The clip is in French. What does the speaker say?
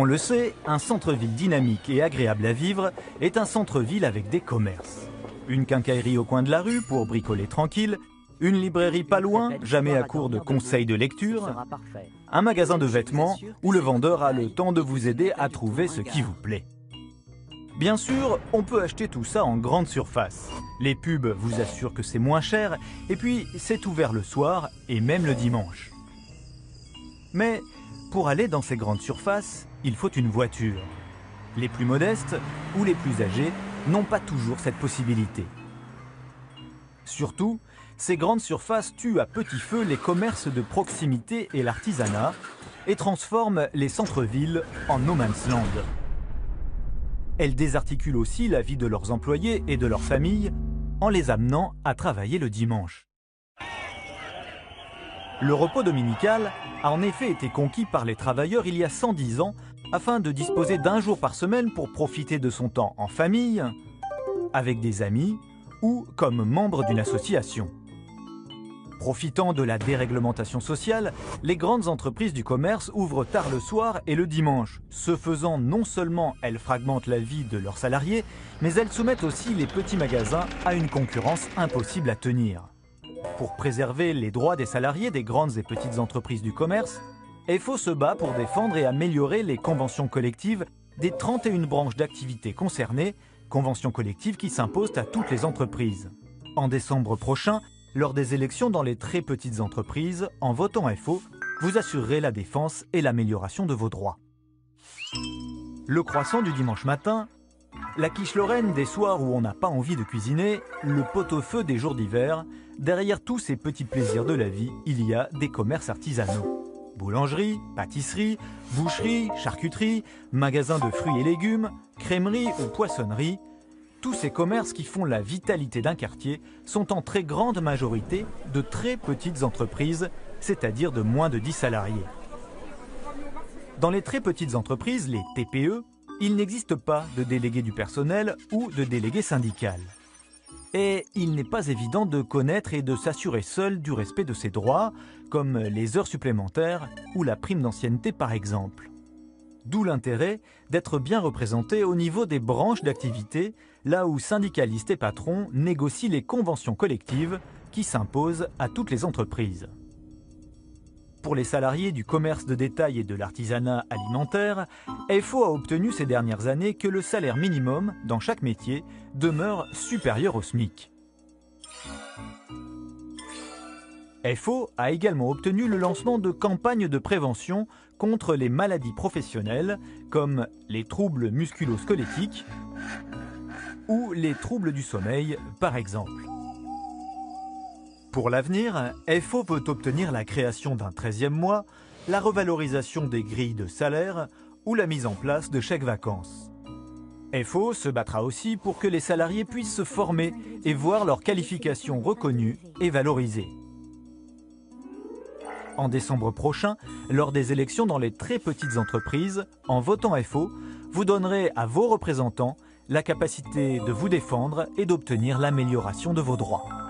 On le sait, un centre-ville dynamique et agréable à vivre est un centre-ville avec des commerces. Une quincaillerie au coin de la rue pour bricoler tranquille, une librairie pas loin, jamais à court de conseils de lecture, un magasin de vêtements où le vendeur a le temps de vous aider à trouver ce qui vous plaît. Bien sûr, on peut acheter tout ça en grande surface. Les pubs vous assurent que c'est moins cher, et puis c'est ouvert le soir et même le dimanche. Mais pour aller dans ces grandes surfaces, il faut une voiture. Les plus modestes ou les plus âgés n'ont pas toujours cette possibilité. Surtout, ces grandes surfaces tuent à petit feu les commerces de proximité et l'artisanat et transforment les centres-villes en no man's land. Elles désarticulent aussi la vie de leurs employés et de leurs familles en les amenant à travailler le dimanche. Le repos dominical a en effet été conquis par les travailleurs il y a 110 ans afin de disposer d'un jour par semaine pour profiter de son temps en famille, avec des amis ou comme membre d'une association. Profitant de la déréglementation sociale, les grandes entreprises du commerce ouvrent tard le soir et le dimanche. Ce faisant, non seulement elles fragmentent la vie de leurs salariés, mais elles soumettent aussi les petits magasins à une concurrence impossible à tenir. Pour préserver les droits des salariés des grandes et petites entreprises du commerce, FO se bat pour défendre et améliorer les conventions collectives des 31 branches d'activité concernées, conventions collectives qui s'imposent à toutes les entreprises. En décembre prochain, lors des élections dans les très petites entreprises, en votant FO, vous assurerez la défense et l'amélioration de vos droits. Le croissant du dimanche matin, la quiche lorraine des soirs où on n'a pas envie de cuisiner, le pot-au-feu des jours d'hiver, derrière tous ces petits plaisirs de la vie, il y a des commerces artisanaux. Boulangerie, pâtisserie, boucherie, charcuterie, magasins de fruits et légumes, crèmerie ou poissonnerie, tous ces commerces qui font la vitalité d'un quartier sont en très grande majorité de très petites entreprises, c'est-à-dire de moins de 10 salariés. Dans les très petites entreprises, les TPE, il n'existe pas de délégué du personnel ou de délégué syndical. Et il n'est pas évident de connaître et de s'assurer seul du respect de ses droits, comme les heures supplémentaires ou la prime d'ancienneté par exemple. D'où l'intérêt d'être bien représenté au niveau des branches d'activité, là où syndicalistes et patrons négocient les conventions collectives qui s'imposent à toutes les entreprises. Pour les salariés du commerce de détail et de l'artisanat alimentaire, FO a obtenu ces dernières années que le salaire minimum dans chaque métier demeure supérieur au SMIC. FO a également obtenu le lancement de campagnes de prévention contre les maladies professionnelles comme les troubles musculo-squelettiques ou les troubles du sommeil par exemple. Pour l'avenir, FO veut obtenir la création d'un 13e mois, la revalorisation des grilles de salaire ou la mise en place de chèques vacances. FO se battra aussi pour que les salariés puissent se former et voir leurs qualifications reconnues et valorisées. En décembre prochain, lors des élections dans les très petites entreprises, en votant FO, vous donnerez à vos représentants la capacité de vous défendre et d'obtenir l'amélioration de vos droits.